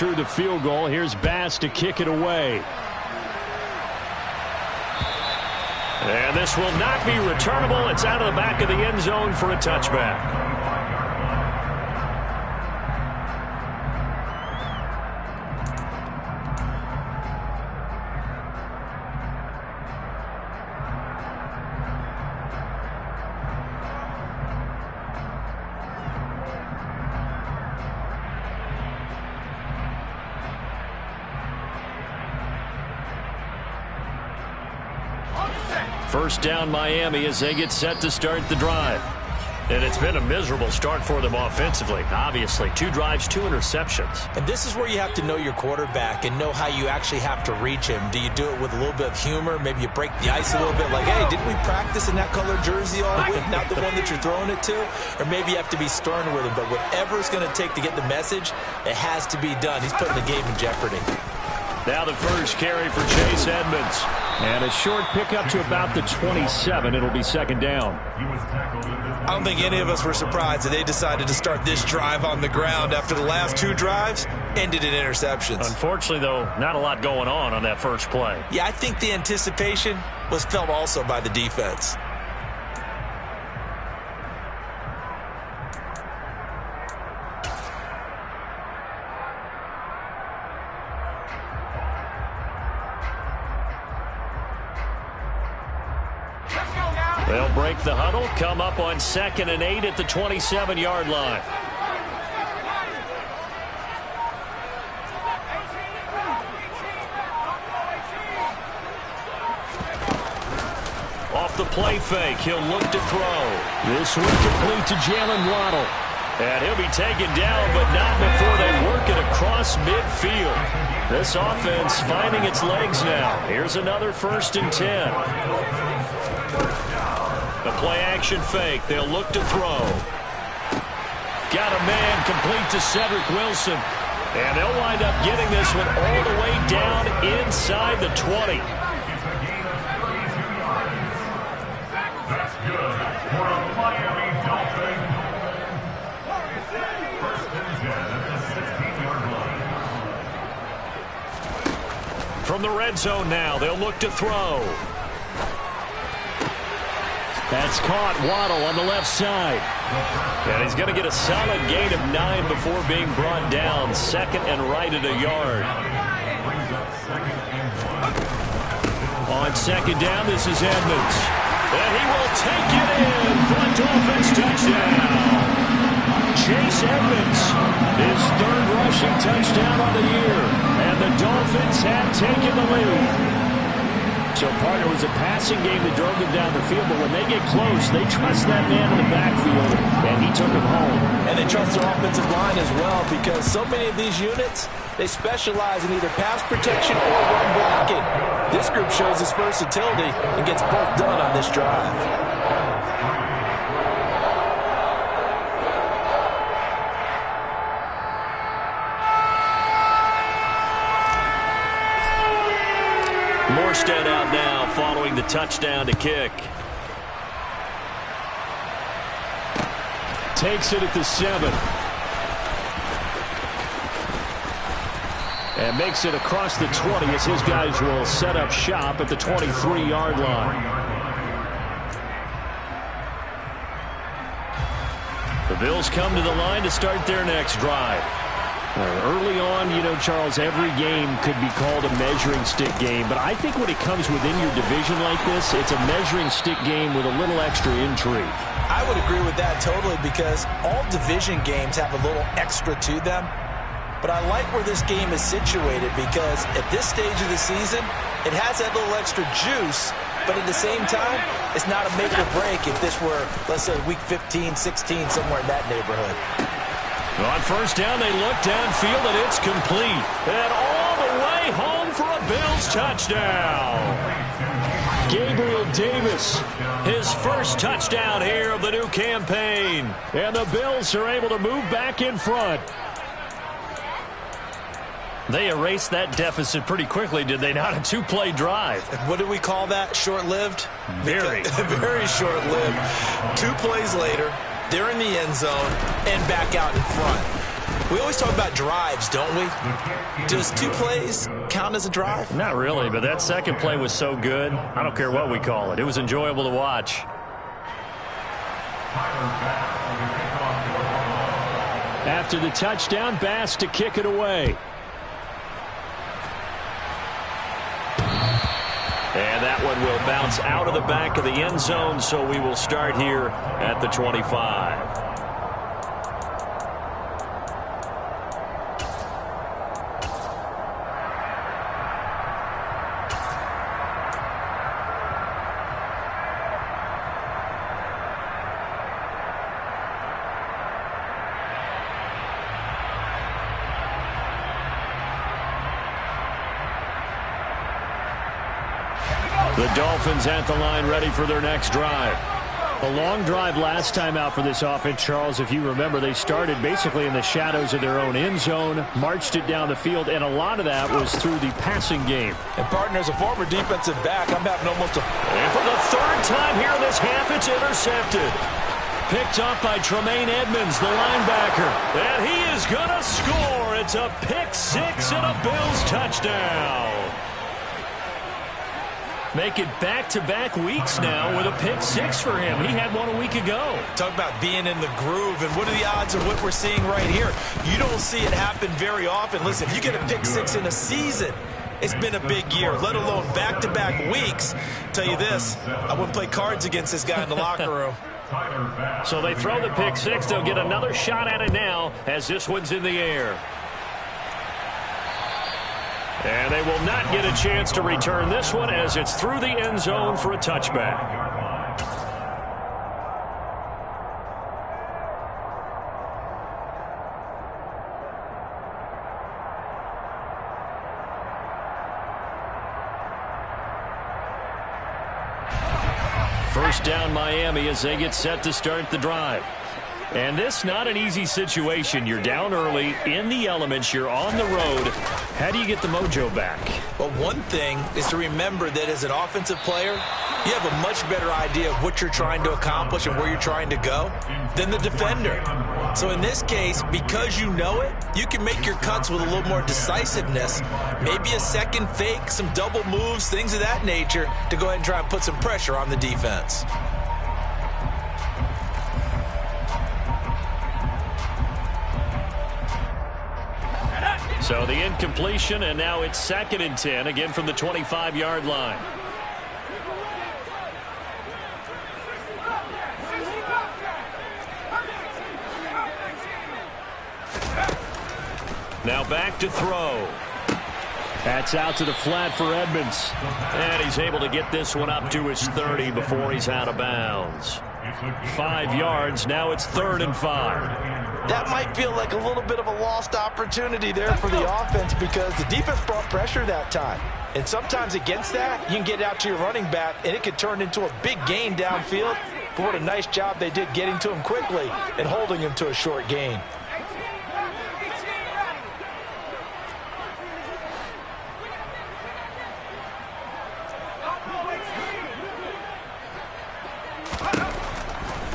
through the field goal. Here's Bass to kick it away. And this will not be returnable. It's out of the back of the end zone for a touchback. First down Miami as they get set to start the drive. And it's been a miserable start for them offensively. Obviously, 2 drives, 2 interceptions. And this is where you have to know your quarterback and know how you actually have to reach him. Do you do it with a little bit of humor? Maybe you break the ice a little bit like, hey, didn't we practice in that color jersey all week? Not the one that you're throwing it to? Or maybe you have to be stern with him. But whatever it's going to take to get the message, it has to be done. He's putting the game in jeopardy. Now the first carry for Chase Edmonds. And a short pickup to about the 27. It'll be second down. I don't think any of us were surprised that they decided to start this drive on the ground after the last 2 drives ended in interceptions. Unfortunately, though, not a lot going on that first play. Yeah, I think the anticipation was felt also by the defense. They'll break the huddle, come up on 2nd and 8 at the 27-yard line. Off the play fake, he'll look to throw. This one complete to Jalen Waddle. And he'll be taken down, but not before they work it across midfield. This offense finding its legs now. Here's another 1st and 10. The play-action fake. They'll look to throw. Got a man complete to Cedric Wilson. And they'll wind up getting this one all the way down inside the 20. That's good for a Miami Dolphin. 1st and 10 at the 16-yard line. From the red zone now, they'll look to throw. That's caught. Waddle on the left side. And he's going to get a solid gain of 9 before being brought down. 2nd and right at a yard. On 2nd down, this is Edmonds. And he will take it in for a Dolphins touchdown. Chase Edmonds, his 3rd rushing touchdown on the year. And the Dolphins have taken the lead. So, partner, it was a passing game that drove them down the field, but when they get close, they trust that man in the backfield, and he took him home. And they trust their offensive line as well, because so many of these units, they specialize in either pass protection or run blocking. This group shows its versatility and gets both done on this drive. Morstead out now following the touchdown to kick. Takes it at the 7. And makes it across the 20 as his guys will set up shop at the 23-yard line. The Bills come to the line to start their next drive. Early on, you know, Charles, every game could be called a measuring stick game. But I think when it comes within your division like this, it's a measuring stick game with a little extra intrigue. I would agree with that totally, because all division games have a little extra to them. But I like where this game is situated, because at this stage of the season, it has that little extra juice. But at the same time, it's not a make or break if this were, let's say, week 15, 16, somewhere in that neighborhood. On 1st down, they look downfield, and it's complete. And all the way home for a Bills touchdown. Gabriel Davis, his 1st touchdown here of the new campaign. And the Bills are able to move back in front. They erased that deficit pretty quickly, did they not? A 2-play drive. What do we call that? Short-lived? Very. Very short-lived. 2 plays later, they're in the end zone and back out in front. We always talk about drives, don't we? Does 2 plays count as a drive? Not really, but that second play was so good. I don't care what we call it. It was enjoyable to watch. After the touchdown, Bass to kick it away. And that one will bounce out of the back of the end zone, so we will start here at the 25. The Dolphins at the line ready for their next drive. A long drive last time out for this offense, Charles. If you remember, they started basically in the shadows of their own end zone, marched it down the field, and a lot of that was through the passing game. And, partner, as a former defensive back, I'm having almost a... And for the third time here in this half, it's intercepted. Picked up by Tremaine Edmonds, the linebacker. And he is going to score. It's a pick six and a Bills touchdown. Make it back-to-back weeks now with a pick six for him. He had one a week ago. Talk about being in the groove, and what are the odds of what we're seeing right here? You don't see it happen very often. Listen, if you get a pick six in a season, it's been a big year, let alone back-to-back weeks. Tell you this, I wouldn't play cards against this guy in the locker room. So they throw the pick six. They'll get another shot at it now as this one's in the air. And they will not get a chance to return this one as it's through the end zone for a touchback. First down Miami as they get set to start the drive. And this not an easy situation. You're down early, in the elements, you're on the road. How do you get the mojo back? Well, one thing is to remember that as an offensive player, you have a much better idea of what you're trying to accomplish and where you're trying to go than the defender. So in this case, because you know it, you can make your cuts with a little more decisiveness. Maybe a second fake, some double moves, things of that nature to go ahead and try and put some pressure on the defense. So the incompletion, and now it's 2nd and 10, again from the 25-yard line. Now back to throw. That's out to the flat for Edmonds. And he's able to get this one up to his 30 before he's out of bounds. 5 yards, now it's 3rd and 5. That might feel like a little bit of a lost opportunity there for the offense because the defense brought pressure that time. And sometimes against that, you can get out to your running back, and it could turn into a big gain downfield. But what a nice job they did getting to him quickly and holding him to a short gain.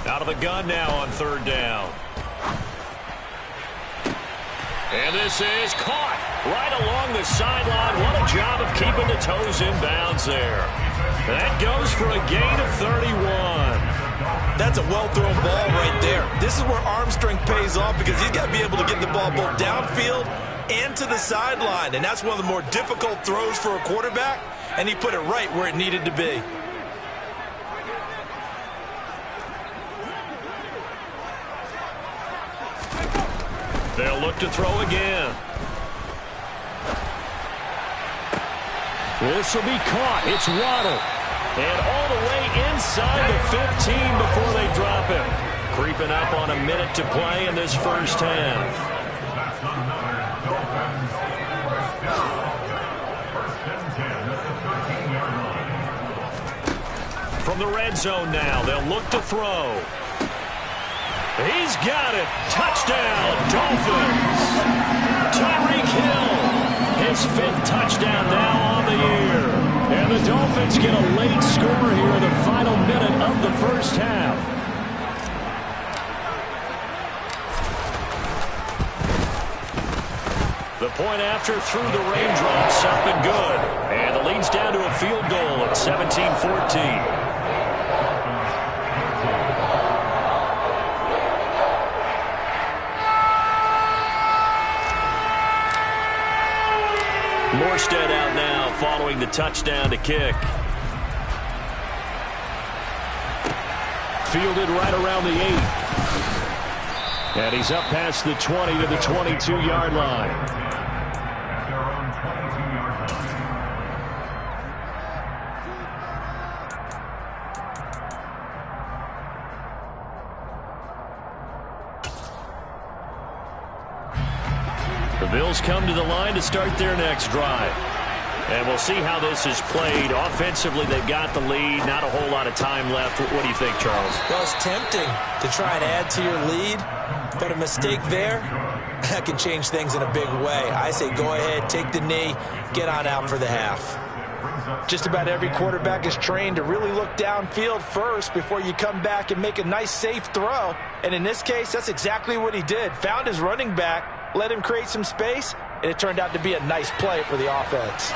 Out of the gun now on 3rd down. And this is caught right along the sideline. What a job of keeping the toes in bounds there. That goes for a gain of 31. That's a well-thrown ball right there. This is where arm strength pays off because he's got to be able to get the ball both downfield and to the sideline. And that's one of the more difficult throws for a quarterback, and he put it right where it needed to be. They'll look to throw again. This will be caught. It's Waddle. And all the way inside the 15 before they drop him. Creeping up on a minute to play in this first half. From the red zone now, they'll look to throw. He's got it. Touchdown, Dolphins. Tyreek Hill, his 5th touchdown now on the year. And the Dolphins get a late score here in the final minute of the first half. point after through the raindrops, up and good. And the lead's down to a field goal at 17-14. Morstead out now following the touchdown to kick. Fielded right around the 8. And he's up past the 20 to the 22-yard line. At their own 22-yard line. The Bills come to the line to start their next drive. And we'll see how this is played. Offensively, they've got the lead. Not a whole lot of time left. What do you think, Charles? Well, it's tempting to try and add to your lead, but a mistake there, that can change things in a big way. I say go ahead, take the knee, get on out for the half. Just about every quarterback is trained to really look downfield first before you come back and make a nice, safe throw. And in this case, that's exactly what he did. Found his running back, let him create some space, and it turned out to be a nice play for the offense.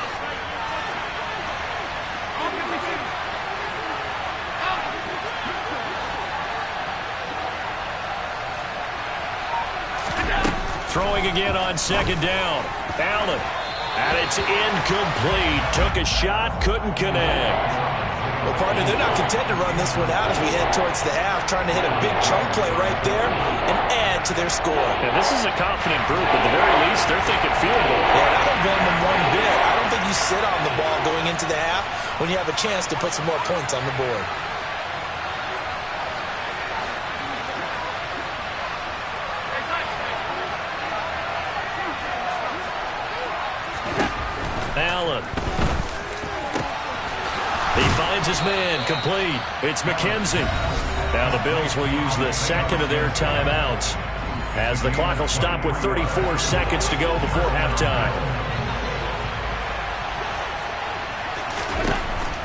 Throwing again on second down. Allen. And it's incomplete. Took a shot, couldn't connect. Well, partner, they're not content to run this one out as we head towards the half, trying to hit a big chunk play right there and add to their score. Yeah, this is a confident group. At the very least, they're thinking field goal. Yeah, and I don't blame them one bit. I don't think you sit on the ball going into the half when you have a chance to put some more points on the board. Allen. He finds his man, complete. It's McKenzie. Now the Bills will use the second of their timeouts as the clock will stop with 34 seconds to go before halftime.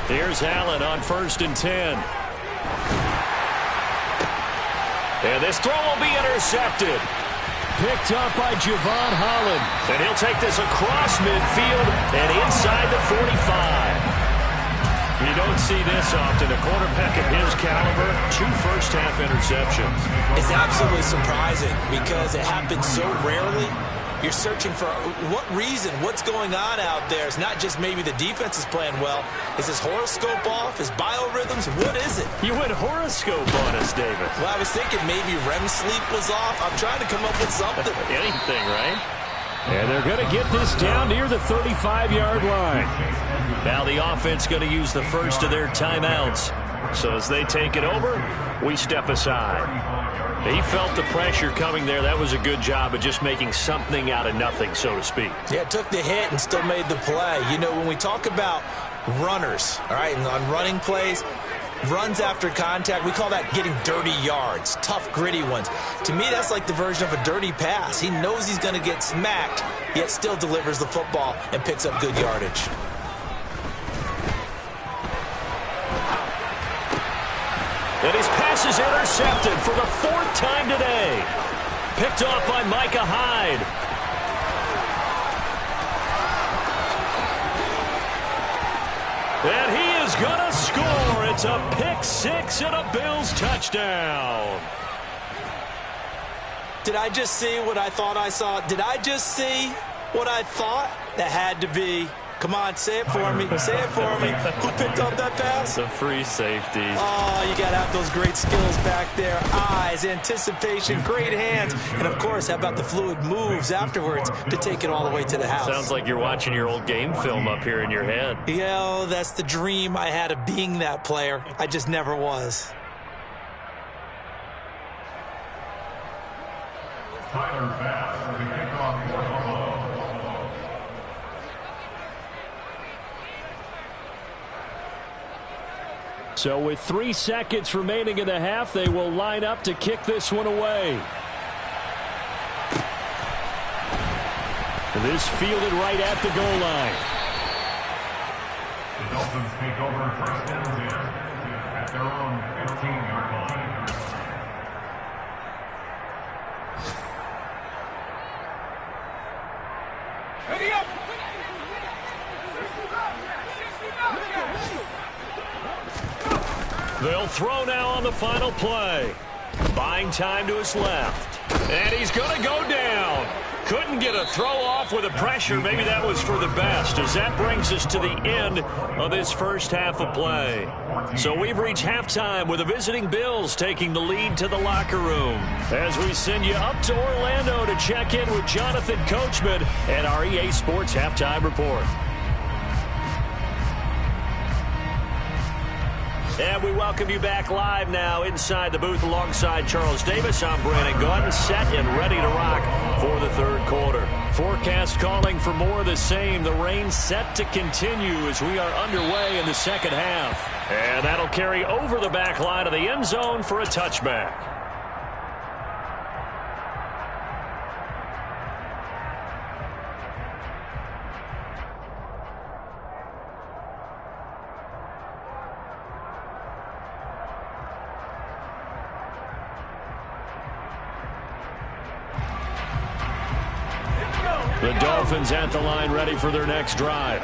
Here's Allen on 1st and 10. And this throw will be intercepted. Picked up by Javon Holland. And he'll take this across midfield and inside the 45. You don't see this often. A quarterback of his caliber, 2 first-half interceptions. It's absolutely surprising because it happens so rarely. You're searching for what reason, what's going on out there. It's not just maybe the defense is playing well. Is his horoscope off? His biorhythms? What is it? You went horoscope on us, David. Well, I was thinking maybe REM sleep was off. I'm trying to come up with something. Anything, right? And they're going to get this down near the 35-yard line. Now the offense going to use the first of their timeouts. So as they take it over, we step aside. He felt the pressure coming there. That was a good job of just making something out of nothing, so to speak. Yeah, took the hit and still made the play. You know, when we talk about runners, all right, and on running plays, runs after contact, we call that getting dirty yards, tough, gritty ones. To me, that's like the version of a dirty pass. He knows he's going to get smacked, yet still delivers the football and picks up good yardage. And his pass is intercepted for the 4th time today. Picked off by Micah Hyde. And he is going to score. It's a pick-6 and a Bills touchdown. Did I just see what I thought I saw? Did I just see what I thought? That had to be. Come on, say it for me. Say it for me. Who picked up that pass? The free safety. Oh, you got to have those great skills back there. Eyes, anticipation, great hands. And, of course, how about the fluid moves afterwards to take it all the way to the house? Sounds like you're watching your old game film up here in your head. Yeah, oh, that's the dream I had of being that player. I just never was. Tyler Bass for the kickoff for Buffalo. So with 3 seconds remaining in the half, they will line up to kick this one away. This fielded right at the goal line. The Dolphins take over 1st and 10 at their own 15-yard line. They'll throw now on the final play. Buying time to his left. And he's going to go down. Couldn't get a throw off with the pressure. Maybe that was for the best, as that brings us to the end of this first half of play. So we've reached halftime with the visiting Bills taking the lead to the locker room. As we send you up to Orlando to check in with Jonathan Coachman and our EA Sports Halftime Report. And we welcome you back live now inside the booth alongside Charles Davis. I'm Brandon Gaudin, set and ready to rock for the third quarter. Forecast calling for more of the same. The rain set to continue as we are underway in the second half. And that'll carry over the back line of the end zone for a touchback. The Dolphins at the line ready for their next drive.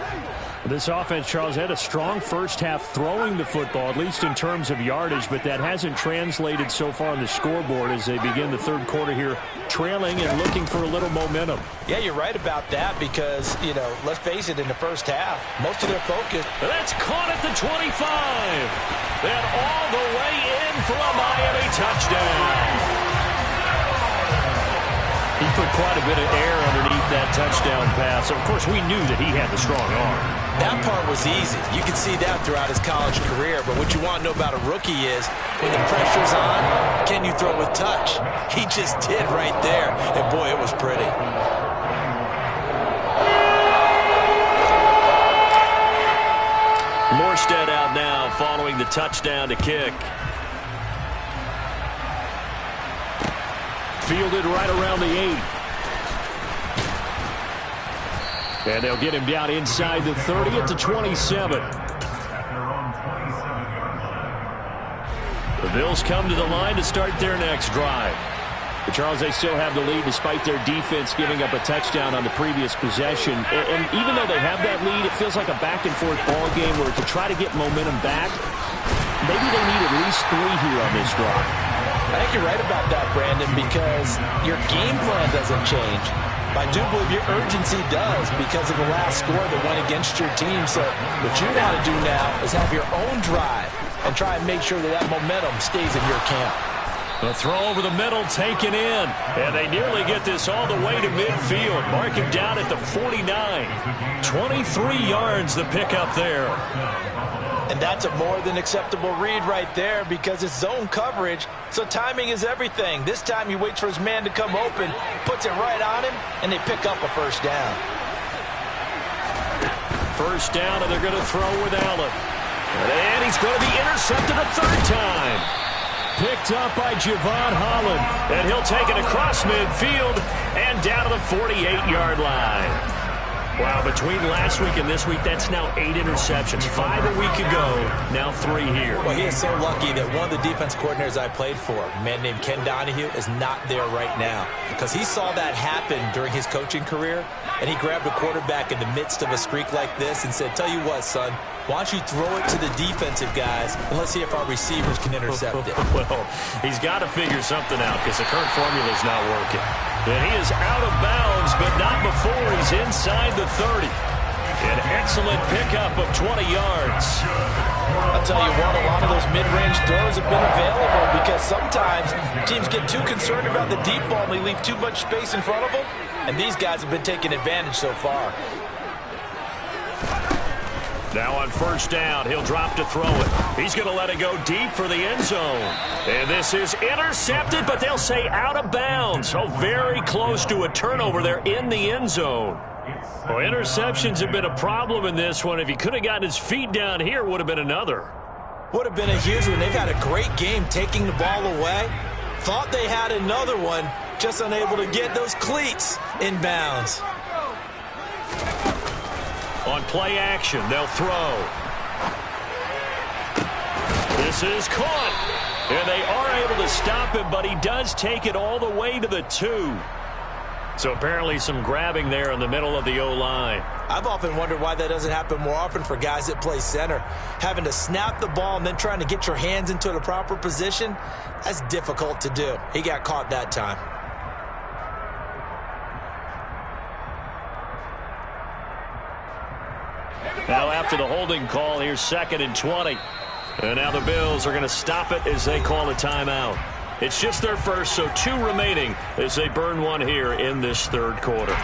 This offense, Charles, had a strong first half throwing the football, at least in terms of yardage, but that hasn't translated so far on the scoreboard as they begin the third quarter here, trailing and looking for a little momentum. Yeah, you're right about that because, you know, let's face it, in the first half, most of their focus. That's caught at the 25. Then all the way in for a Miami touchdown. He put quite a bit of air underneath that touchdown pass. Of course, we knew that he had the strong arm. That part was easy. You can see that throughout his college career. But what you want to know about a rookie is when the pressure's on, can you throw with touch? He just did right there. And, boy, it was pretty. Morstead out now following the touchdown to kick. Fielded right around the 8. And they'll get him down inside the 30 at the 27. The Bills come to the line to start their next drive. But Charles, they still have the lead despite their defense giving up a touchdown on the previous possession. And even though they have that lead, it feels like a back-and-forth ball game where to try to get momentum back, maybe they need at least 3 here on this drive. I think you're right about that, Brandon, because your game plan doesn't change. I do believe your urgency does because of the last score that went against your team. So what you got to do now is have your own drive and try and make sure that that momentum stays in your camp. The throw over the middle taken in. And they nearly get this all the way to midfield. Mark him down at the 49. 23 yards the pickup there. And that's a more than acceptable read right there because it's zone coverage, so timing is everything. This time he waits for his man to come open, puts it right on him, and they pick up a first down. First down, and they're going to throw with Allen. And he's going to be intercepted a third time. Picked up by Javon Holland, and he'll take it across midfield and down to the 48-yard line. Wow, between last week and this week, that's now 8 interceptions. 5 a week ago, now 3 here. Well, he is so lucky that one of the defense coordinators I played for, a man named Ken Donahue, is not there right now. Because he saw that happen during his coaching career, and he grabbed a quarterback in the midst of a streak like this and said, tell you what, son, why don't you throw it to the defensive guys, and let's see if our receivers can intercept it. Well, he's got to figure something out because the current formula is not working. And he is out of bounds, but not before he's inside the 30. An excellent pickup of 20 yards. I'll tell you what, a lot of those mid-range throws have been available because sometimes teams get too concerned about the deep ball and they leave too much space in front of them, and these guys have been taking advantage so far. Now on first down, he'll drop to throw it. He's going to let it go deep for the end zone. And this is intercepted, but they'll say out of bounds. So very close to a turnover there in the end zone. Well, interceptions have been a problem in this one. If he could have gotten his feet down here, it would have been another. Would have been a huge one. They've had a great game taking the ball away. Thought they had another one, just unable to get those cleats in bounds. On play action, they'll throw. This is caught. And they are able to stop him, but he does take it all the way to the 2. So apparently some grabbing there in the middle of the O-line. I've often wondered why that doesn't happen more often for guys that play center. Having to snap the ball and then trying to get your hands into the proper position, that's difficult to do. He got caught that time. Now after the holding call, here's 2nd and 20. And now the Bills are going to stop it as they call a timeout. It's just their first, so 2 remaining as they burn one here in this 3rd quarter.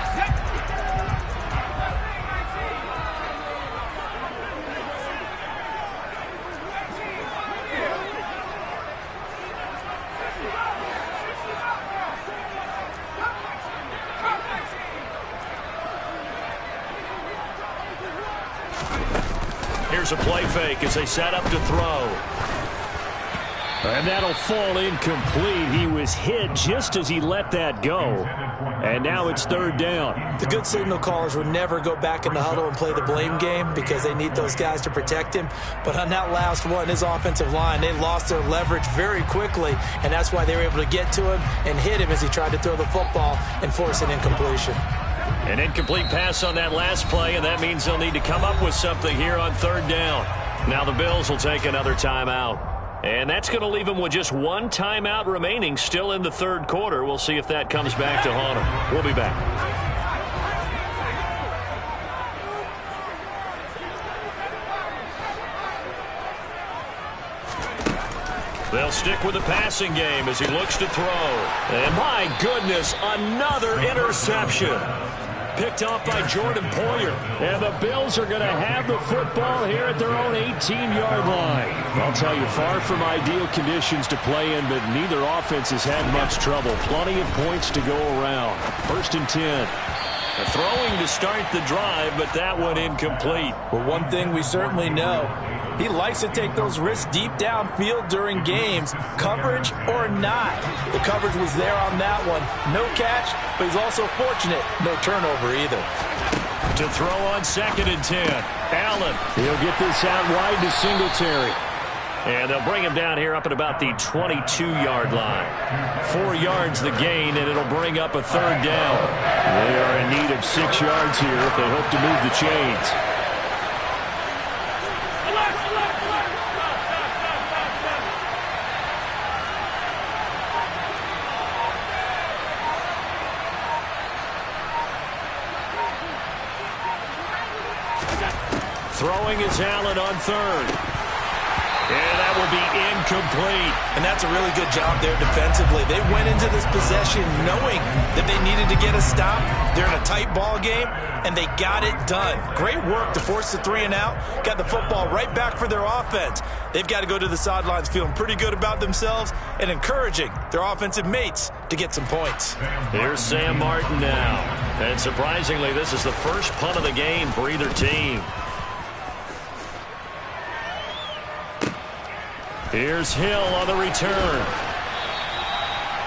Here's a play fake as they set up to throw. And that'll fall incomplete. He was hit just as he let that go. And now it's 3rd down. The good signal callers would never go back in the huddle and play the blame game because they need those guys to protect him. But on that last one, his offensive line, they lost their leverage very quickly, and that's why they were able to get to him and hit him as he tried to throw the football and force an incompletion. An incomplete pass on that last play, and that means they'll need to come up with something here on 3rd down. Now the Bills will take another timeout. And that's going to leave them with just 1 timeout remaining still in the 3rd quarter. We'll see if that comes back to haunt them. We'll be back. They'll stick with the passing game as he looks to throw. And my goodness, another interception. Picked off by Jordan Poyer. And the Bills are going to have the football here at their own 18-yard line. I'll tell you, far from ideal conditions to play in, but neither offense has had much trouble. Plenty of points to go around. 1st and 10. Throwing to start the drive, but that one incomplete. Well, one thing we certainly know, he likes to take those risks deep downfield during games, coverage or not. The coverage was there on that one. No catch, but he's also fortunate. No turnover either. To throw on 2nd and 10. Allen. He'll get this out wide to Singletary. And they'll bring him down here up at about the 22-yard line. 4 yards the gain, and it'll bring up a 3rd down. They are in need of 6 yards here if they hope to move the chains. Throwing is Allen on 3rd. And that will be incomplete. And that's a really good job there defensively. They went into this possession knowing that they needed to get a stop. They're in a tight ball game, and they got it done. Great work to force the 3 and out. Got the football right back for their offense. They've got to go to the sidelines feeling pretty good about themselves and encouraging their offensive mates to get some points. Here's Sam Martin now. And surprisingly, this is the first punt of the game for either team. Here's Hill on the return.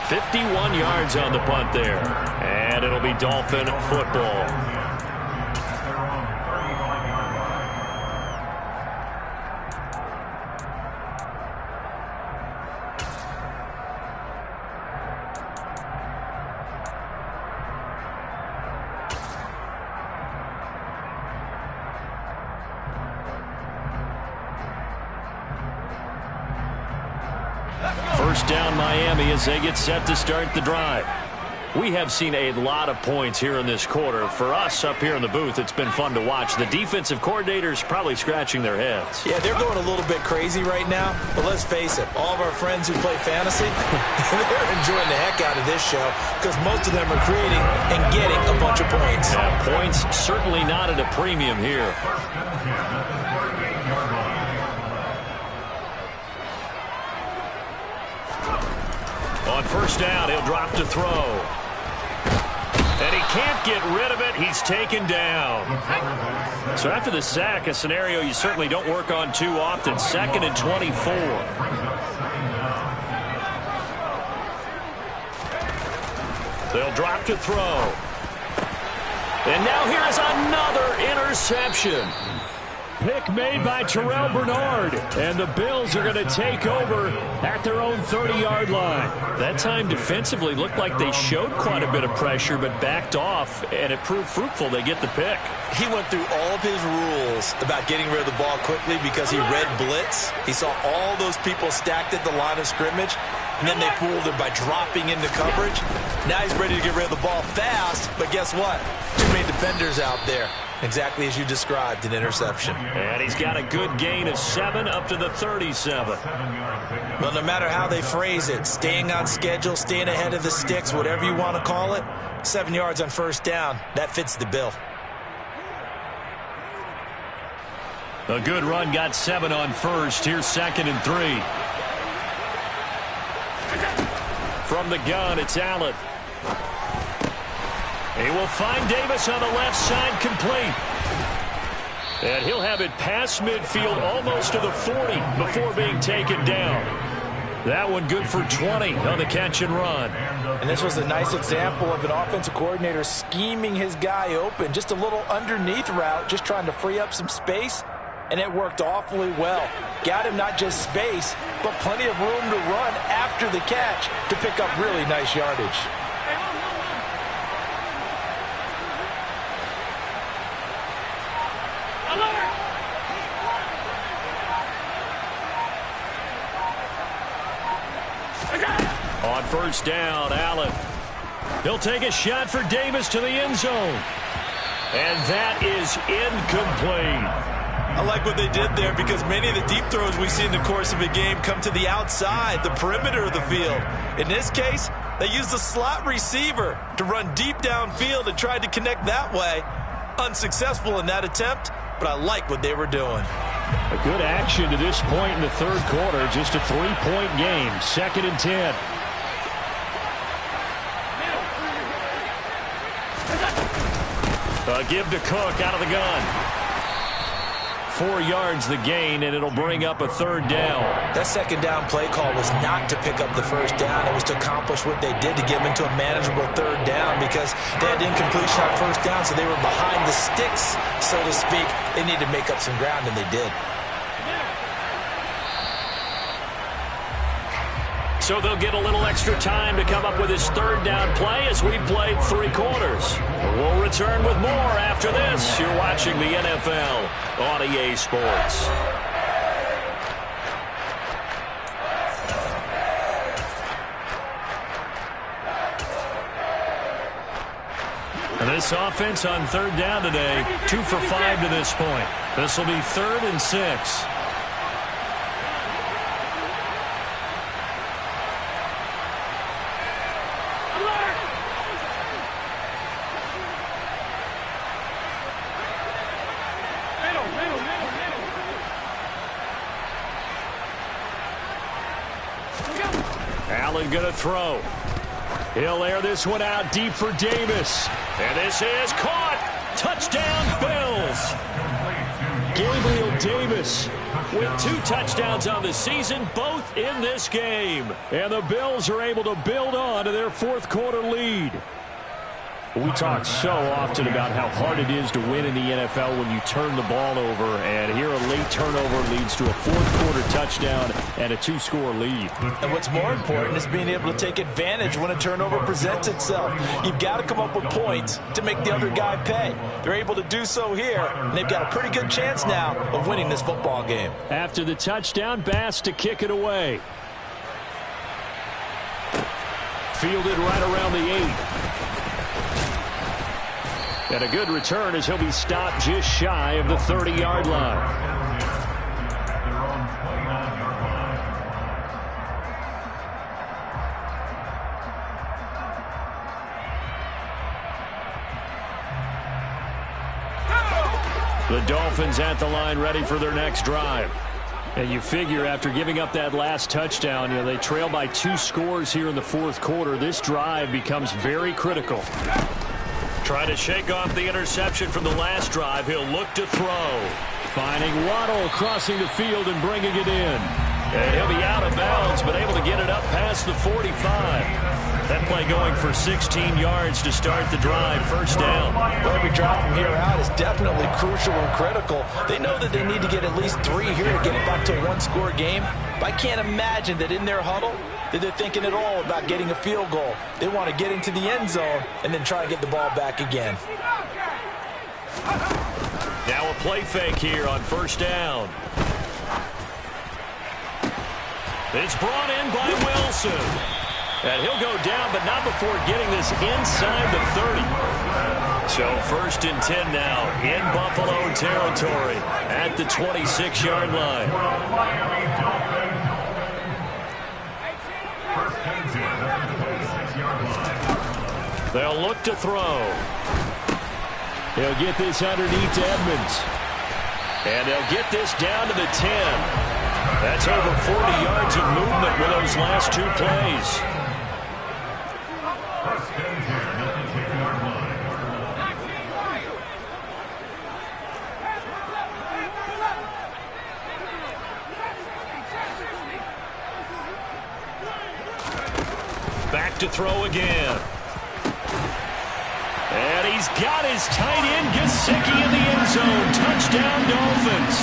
51 yards on the punt there. And it'll be Dolphin football. First down Miami as they get set to start the drive. We have seen a lot of points here in this quarter. For us up here in the booth, it's been fun to watch. The defensive coordinators probably scratching their heads. Yeah, they're going a little bit crazy right now. But let's face it, all of our friends who play fantasy, they're enjoying the heck out of this show because most of them are creating and getting a bunch of points. Yeah, points certainly not at a premium here. On first down, he'll drop to throw. And he can't get rid of it. He's taken down. So after the sack, a scenario you certainly don't work on too often. 2nd and 24. They'll drop to throw. And now here is another interception. Pick made by Terrell Bernard. And the Bills are going to take over at their own 30-yard line. That time defensively looked like they showed quite a bit of pressure but backed off, and it proved fruitful. They get the pick. He went through all of his rules about getting rid of the ball quickly because he read blitz. He saw all those people stacked at the line of scrimmage, and then they fooled him by dropping into coverage. Now he's ready to get rid of the ball fast, but guess what? Too many defenders out there. Exactly as you described, an interception. And he's got a good gain of 7 up to the 37. Well, no matter how they phrase it, staying on schedule, staying ahead of the sticks, whatever you want to call it, 7 yards on first down, that fits the bill. A good run got 7 on first. Here's 2nd and 3. From the gun, it's Allen. He will find Davis on the left side, complete. And he'll have it past midfield almost to the 40 before being taken down. That one good for 20 on the catch and run. And this was a nice example of an offensive coordinator scheming his guy open. Just a little underneath route, just trying to free up some space. And it worked awfully well. Got him not just space, but plenty of room to run after the catch to pick up really nice yardage. On first down, Allen. He'll take a shot for Davis to the end zone. And that is incomplete. I like what they did there because many of the deep throws we see in the course of a game come to the outside, the perimeter of the field. In this case, they used the slot receiver to run deep downfield and tried to connect that way. Unsuccessful in that attempt, but I like what they were doing. A good action to this point in the third quarter. Just a 3-point game. 2nd and 10. Give to Cook out of the gun. 4 yards the gain, and it'll bring up a 3rd down. That 2nd down play call was not to pick up the 1st down. It was to accomplish what they did to get them into a manageable 3rd down because they had incompletion on 1st down, so they were behind the sticks, so to speak. They needed to make up some ground, and they did. So they'll get a little extra time to come up with his 3rd down play as we've played 3 quarters. We'll return with more after this. You're watching the NFL on EA Sports. And this offense on 3rd down today, 2 for 5 to this point. This will be 3rd and 6. Allen going to throw. He'll air this one out deep for Davis. And this is caught. Touchdown, Bills. Gabriel Davis with 2 touchdowns on the season, both in this game. And the Bills are able to build on to their 4th quarter lead. We talk so often about how hard it is to win in the NFL when you turn the ball over, and here a late turnover leads to a 4th quarter touchdown and a 2-score lead. And what's more important is being able to take advantage when a turnover presents itself. You've got to come up with points to make the other guy pay. They're able to do so here, and they've got a pretty good chance now of winning this football game. After the touchdown, Bass to kick it away. Fielded right around the 8. And a good return as he'll be stopped just shy of the 30-yard line. The Dolphins at the line ready for their next drive. And you figure after giving up that last touchdown, they trail by 2 scores here in the 4th quarter. This drive becomes very critical. Trying to shake off the interception from the last drive. He'll look to throw. Finding Waddle crossing the field and bringing it in. And he'll be out of bounds, but able to get it up past the 45. That play going for 16 yards to start the drive. 1st down. Well, every drive from here out is definitely crucial and critical. They know that they need to get at least 3 here to get it back to a one-score game. But I can't imagine that in their huddle that they're thinking at all about getting a field goal. They want to get into the end zone and then try and get the ball back again. Now a play fake here on first down. It's brought in by Wilson. And he'll go down, but not before getting this inside the 30. So 1st and 10 now in Buffalo territory at the 26-yard line. They'll look to throw. He'll get this underneath to Edmonds. And they'll get this down to the 10. That's over 40 yards of movement with those last 2 plays. Back to throw again. And he's got his tight end, Gesicki, in the end zone. Touchdown, Dolphins.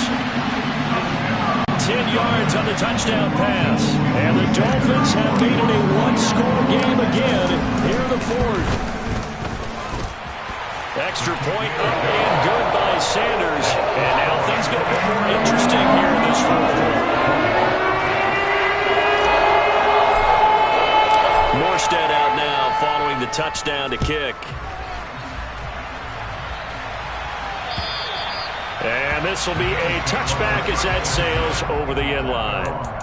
10 yards on the touchdown pass. And the Dolphins have made it a one-score game again here in the 4th. Extra point up and good by Sanders. And now things get a bit more interesting here in this 4th quarter. Morstead out now following the touchdown to kick. And this will be a touchback as that sails over the end line.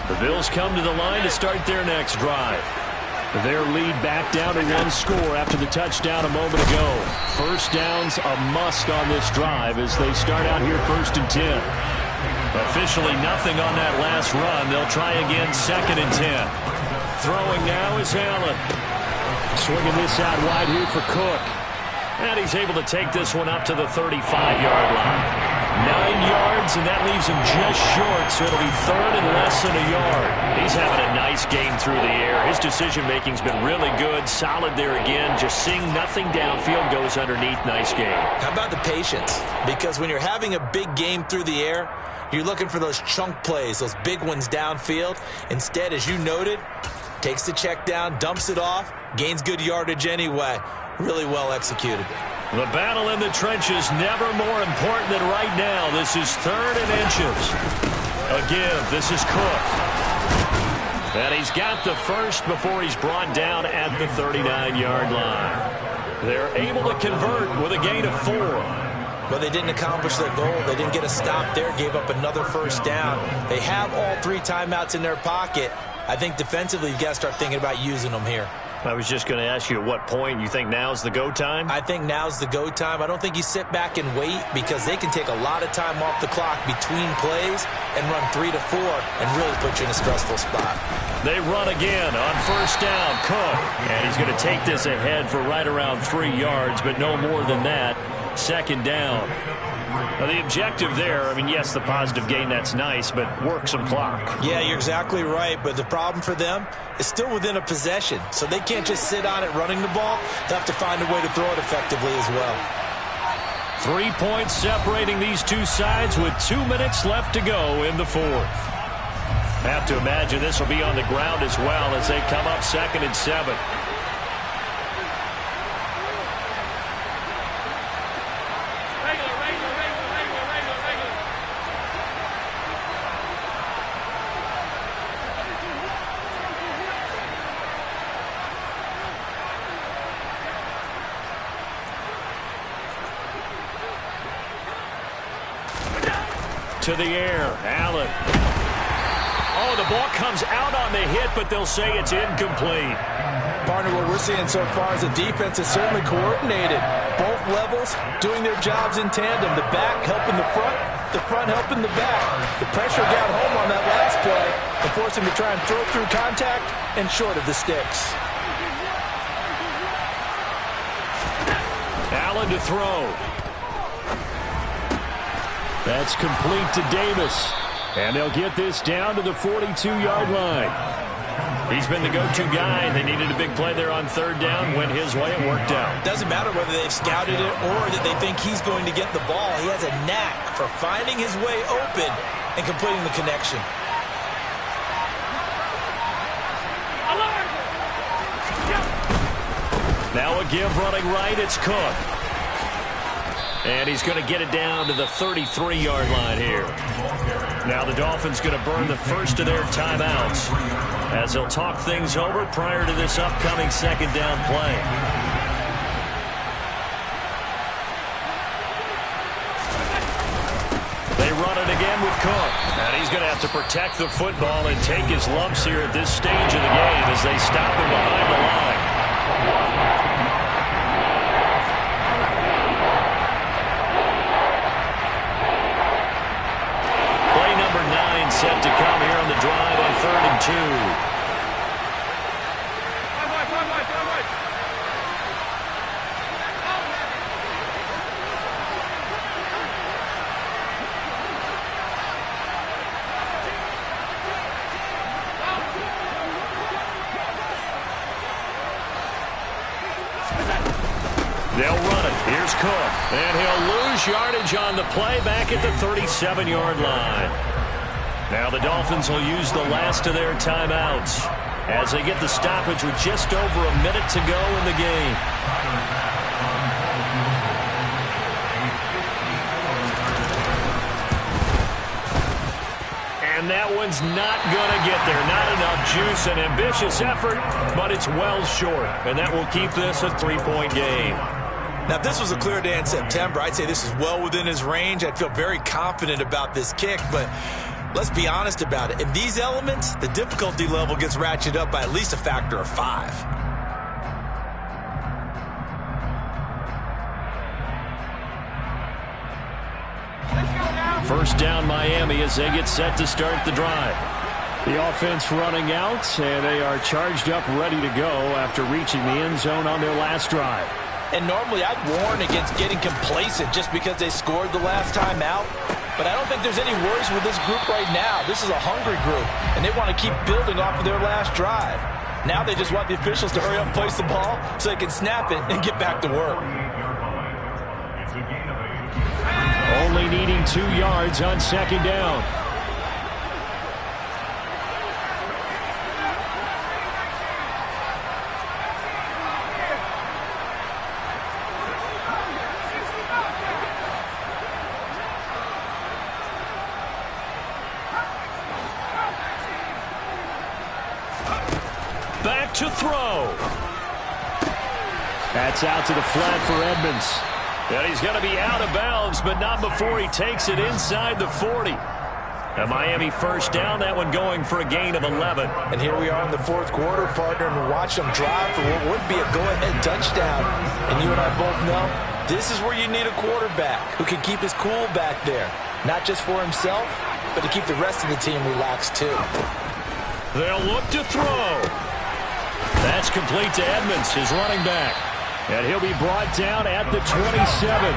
The Bills come to the line to start their next drive. Their lead back down to 1 score after the touchdown a moment ago. First down's a must on this drive as they start out here 1st and 10. Officially nothing on that last run. They'll try again 2nd and 10. Throwing now is Allen. Swinging this out wide here for Cook. And he's able to take this one up to the 35-yard line. 9 yards, and that leaves him just short, so it'll be 3rd and less than a yard. He's having a nice game through the air. His decision-making's been really good. Solid there again. Just seeing nothing downfield, goes underneath. Nice game. How about the patience? Because when you're having a big game through the air, you're looking for those chunk plays, those big ones downfield. Instead, as you noted, takes the check down, dumps it off, gains good yardage anyway. Really well executed. The battle in the trenches, never more important than right now. This is 3rd and inches. Again, this is Cook. And he's got the first before he's brought down at the 39-yard line. They're able to convert with a gain of 4. But they didn't accomplish their goal. They didn't get a stop there, gave up another first down. They have all 3 timeouts in their pocket. I think defensively you've got to start thinking about using them here. I was just going to ask you at what point you think now's the go time? I think now's the go time. I don't think you sit back and wait because they can take a lot of time off the clock between plays and run 3 to 4 and really put you in a stressful spot. They run again on first down. Cook. And he's going to take this ahead for right around 3 yards, but no more than that. 2nd down. Now, the objective there, I mean, yes, the positive gain, that's nice, but work some clock. Yeah, you're exactly right, but the problem for them is still within a possession, so they can't just sit on it running the ball. They'll have to find a way to throw it effectively as well. 3 points separating these two sides with 2 minutes left to go in the 4th. Have to imagine this will be on the ground as well as they come up 2nd and 7. To the air, Allen. Oh, the ball comes out on the hit, but they'll say it's incomplete. Partner, what we're seeing so far is the defense is certainly coordinated. Both levels doing their jobs in tandem. The back helping the front, The front helping the back. The pressure got home on that last play and forced him to try and throw through contact and short of the sticks. Allen to throw. That's complete to Davis. And they'll get this down to the 42-yard line. He's been the go-to guy. They needed a big play there on third down. Went his way. It worked out. Doesn't matter whether they've scouted it or that they think he's going to get the ball. He has a knack for finding his way open and completing the connection. Now a give running right. It's Cook. And he's going to get it down to the 33-yard line here. Now the Dolphins going to burn the first of their timeouts as they'll talk things over prior to this upcoming second down play. They run it again with Cook. And he's going to have to protect the football and take his lumps here at this stage of the game as they stop him behind the line. Set to come here on the drive on 3rd and 2. They'll run it. Here's Cook. And he'll lose yardage on the play back at the 37-yard line. Now the Dolphins will use the last of their timeouts as they get the stoppage with just over a minute to go in the game. And that one's not going to get there. Not enough juice. An ambitious effort, but it's well short. And that will keep this a 3-point game. Now, if this was a clear day in September, I'd say this is well within his range. I'd feel very confident about this kick, but let's be honest about it. In these elements, the difficulty level gets ratcheted up by at least a factor of 5. First down Miami as they get set to start the drive. The offense running out, and they are charged up ready to go after reaching the end zone on their last drive. And normally I'd warn against getting complacent just because they scored the last time out. But I don't think there's any worries with this group right now. This is a hungry group, and they want to keep building off of their last drive. Now they just want the officials to hurry up and place the ball so they can snap it and get back to work. Only needing 2 yards on second down. Back to throw. That's out to the flat for Edmonds. And he's going to be out of bounds, but not before he takes it inside the 40. A Miami first down, that one going for a gain of 11. And here we are in the fourth quarter, partner, and watch them drive for what would be a go-ahead touchdown. And you and I both know this is where you need a quarterback who can keep his cool back there. Not just for himself, but to keep the rest of the team relaxed too. They'll look to throw. That's complete to Edmonds, his running back. And he'll be brought down at the 27.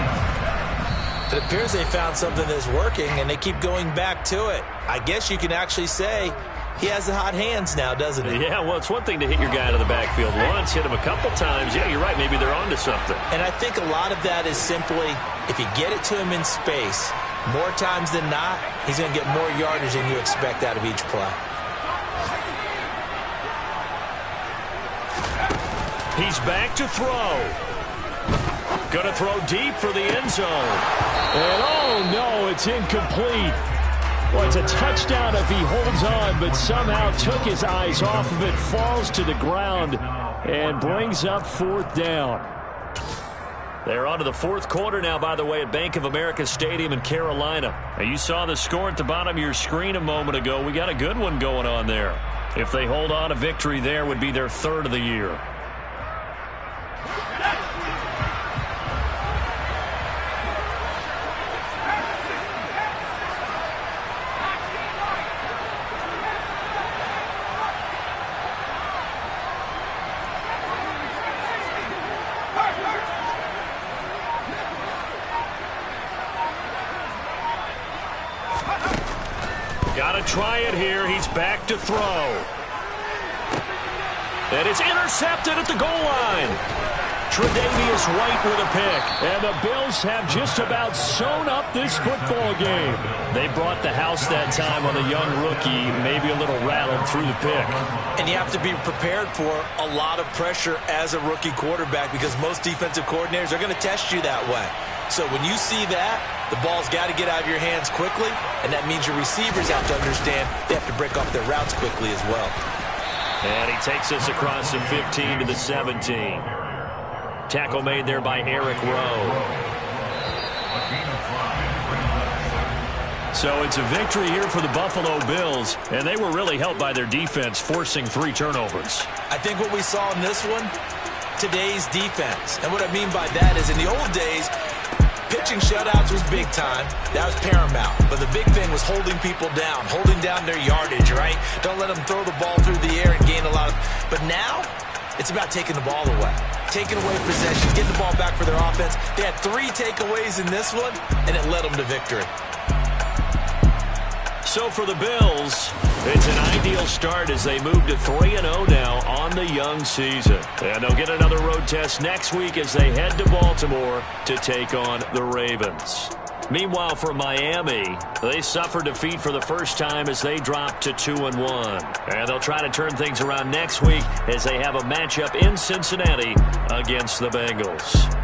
It appears they found something that's working, and they keep going back to it. I guess you can actually say he has the hot hands now, doesn't he? Yeah, well, it's one thing to hit your guy out of the backfield once, hit him a couple times. Yeah, you're right. Maybe they're onto something. And I think a lot of that is simply if you get it to him in space, more times than not, he's going to get more yardage than you expect out of each play. He's back to throw. Going to throw deep for the end zone. And oh no, it's incomplete. Well, it's a touchdown if he holds on, but somehow took his eyes off of it, falls to the ground, and brings up fourth down. They're on to the fourth quarter now, by the way, at Bank of America Stadium in Carolina. Now, you saw the score at the bottom of your screen a moment ago. We got a good one going on there. If they hold on, a victory there would be their third of the year. Got to try it here. He's back to throw. And it's intercepted at the goal line. Tre'Davious White with a pick. And the Bills have just about sewn up this football game. They brought the house that time on a young rookie, maybe a little rattled through the pick. And you have to be prepared for a lot of pressure as a rookie quarterback because most defensive coordinators are going to test you that way. So when you see that, the ball's got to get out of your hands quickly, and that means your receivers have to understand they have to break off their routes quickly as well. And he takes us across the 15 to the 17. Tackle made there by Eric Rowe. So it's a victory here for the Buffalo Bills, and they were really helped by their defense, forcing 3 turnovers. I think what we saw in this one, today's defense. And what I mean by that is in the old days, pitching shutouts was big time. That was paramount. But the big thing was holding people down, holding down their yardage, right? Don't let them throw the ball through the air and gain a lot of... But now, it's about taking the ball away. Taking away possession, getting the ball back for their offense. They had 3 takeaways in this one, and it led them to victory. So for the Bills, it's an ideal start as they move to 3-0 now on the young season. And they'll get another road test next week as they head to Baltimore to take on the Ravens. Meanwhile, for Miami, they suffered defeat for the first time as they dropped to 2-1. And they'll try to turn things around next week as they have a matchup in Cincinnati against the Bengals.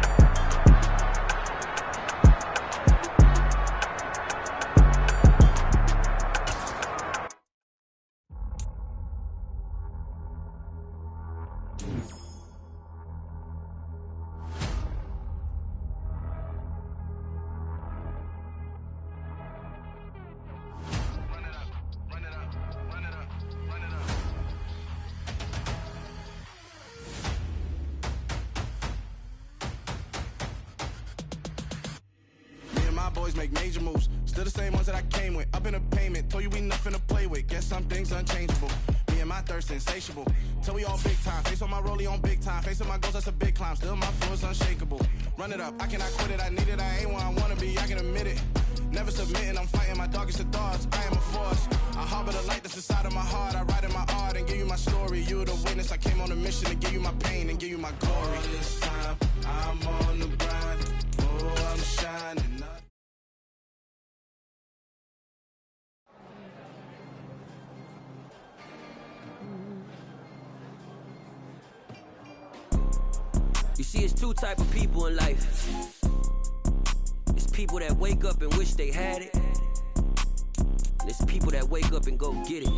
Boys make major moves, still the same ones that I came with. Up in a payment, told you we nothing to play with. Guess some things unchangeable. Me and my thirst insatiable. Till we all big time. Face on my rollie on big time. Face on my goals, that's a big climb. Still my flow is unshakable. Run it up, I cannot quit it. I need it, I ain't where I wanna be. I can admit it. Never submitting, I'm fighting my darkest of thoughts. I am a force. I harbor the light that's inside of my heart. I write in my art and give you my story. You the witness. I came on a mission to give you my pain and give you my glory. All this time, I'm on the grind. Oh, I'm shining. You see, it's 2 type of people in life. It's people that wake up and wish they had it. And it's people that wake up and go get it.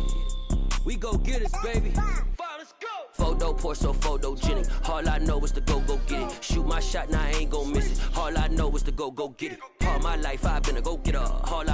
We go get it, baby. Let's go. Photo pour so photogenic. All I know is to go get it. Shoot my shot, now I ain't gon' miss it. All I know is to go get it. All my life I've been a go-getter. All I